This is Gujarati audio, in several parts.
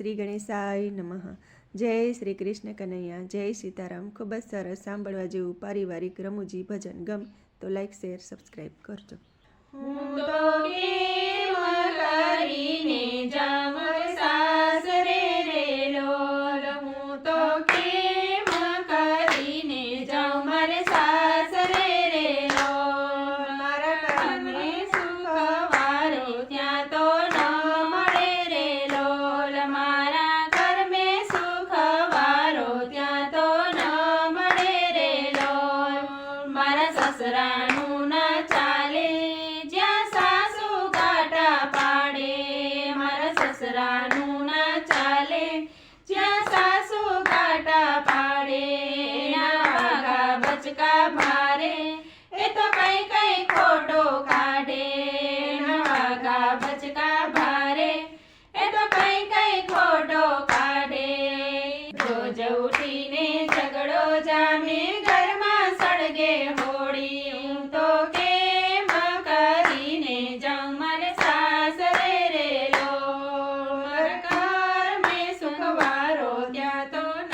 શ્રી ગણેશાય નમઃ. જય શ્રી કૃષ્ણ કનૈયા, જય સીતારામ. ખૂબ જ સરસ સાંભળવા જેવું પારિવારિક રમૂજી ભજન ગમે તો લાઈક શેર સબસ્ક્રાઈબ કરજો. હું તો કેમ કરીને જામર સાસરે રે લોલ, હું તો કેમ કરીને જામર સાસરે રે લોલ. મારા ઘરને સુખવારો ત્યાં તો ન મળે રે લોલ, મારા ઘર મેં સુખવારો ત્યાં તો ન મળે રે લોલ. મારા સસરાનું ના ચાલે જ્યાં સાસુ ગાટા પાડે, મારા સસરાનું ના ચાલે જ્યાં સાસુ ગાટા પાડે. એના વાઘા બચકા ભારે એ તો કઈ કઈ ખોટો કાઢે, એના વાઘા બચકા ભારે એ તો કઈ કઈ ખોટો કાઢે. રોજ ઉઠીને ઝઘડો જામે ઘરમાં સળગે હોળી, હું તો કેમ કરીને જાઉં મારે સાસરે રે લોલ. મારા ઘર મેં સુખવારો ત્યાં તો ન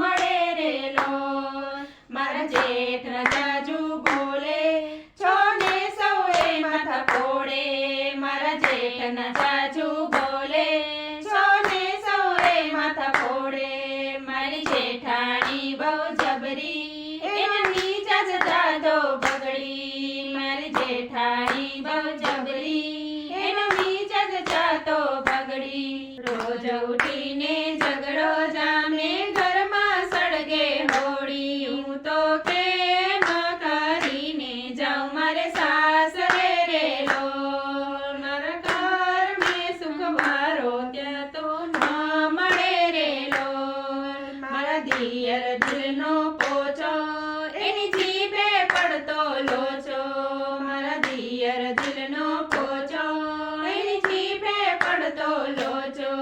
મળે રે લોલ. મારા જેઠ ન જાજુ બોલે છો ને સૌએ માથા ફોડે, મારા જેઠ ન જાજુ બોલે છો ને સૌએ માથા ફોડે. મારી જેઠાણી બહુ જબરી એની જાજ દાદો બગડી, મારી જેઠાણી બહુ જબરી એની જાજ જાતો બગડી. રોજ ઉઠીને ઝઘડો જામે ઘરમાં સળગે હોળી, હું તો કેમ કરીને જાઉં મારે સાસરે રે લોલ. મારા ઘર મેં સુખવારો ત્યાં તો ન મળે રે લોલ. મારા દિયર દિલનો પોચો એની જીભે પડતો લોચો, મારા દિયર દિલનો પોચો એની જીભે પડતો લોચો.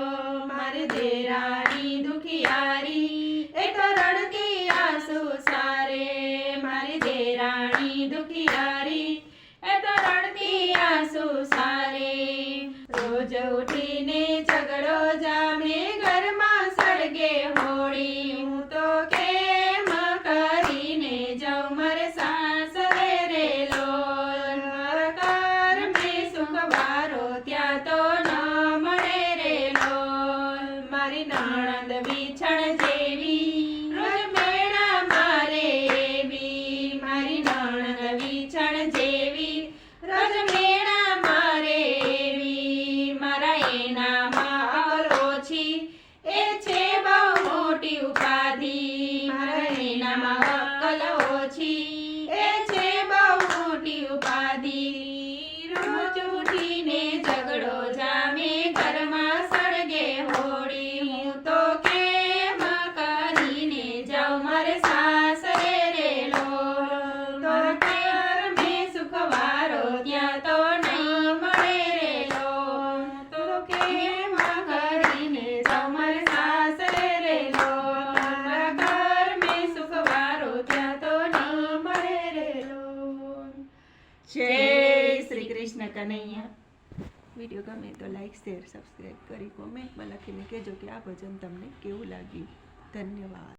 મારી દેરાણી દુખિયારી એ તો રડતી આંસુ સારે, મારી દેરાણી દુખિયારી એ તો રડતી આંસુ સારે. રોજ ઉઠીને ઝઘડો જામે ઘરમાં સળગે હોળી, હું તો કેમ કરીને જાઉં મારે સાસરે રે લોલ. મારા ઘર મેં સુખવારો ત્યાં તો ન મળે રે લોલ. મારી નણંદ વિછણ જેવી રોજ મેળા મારે એવી, મારી નણંદ વિછણ જેવી રોજ મેળા મારે એવી. મારા એનામાં અકલ ઓછી એ છે બહુ મોટી ઉપાધિ, મારા એનામાં અકલ ઓછી એ છે બહુ મોટી ઉપાધિ. રોજ ઉઠીને ઝઘડો જામે ઘરમાં સળગે હોળી, હું તો કેમ કરીને જાઉં મારે સાસરે રે લોલ. મારા ઘર મેં સુખવારો ત્યાં તો નહીં મળે રે લોલ, તો કેમ કરીને જાઉં મારે સાસરે રે લોલ. મારા ઘર મેં સુખવારો ત્યાં તો નહીં મળે રે લોલ. જય શ્રી કૃષ્ણ કનૈયા. વિડીયો ગમે તો લાઈક શેર સબસ્ક્રાઈબ કરી કોમેન્ટમાં લખીને કહેજો કે આ ભજન તમને કેવું લાગ્યું. ધન્યવાદ.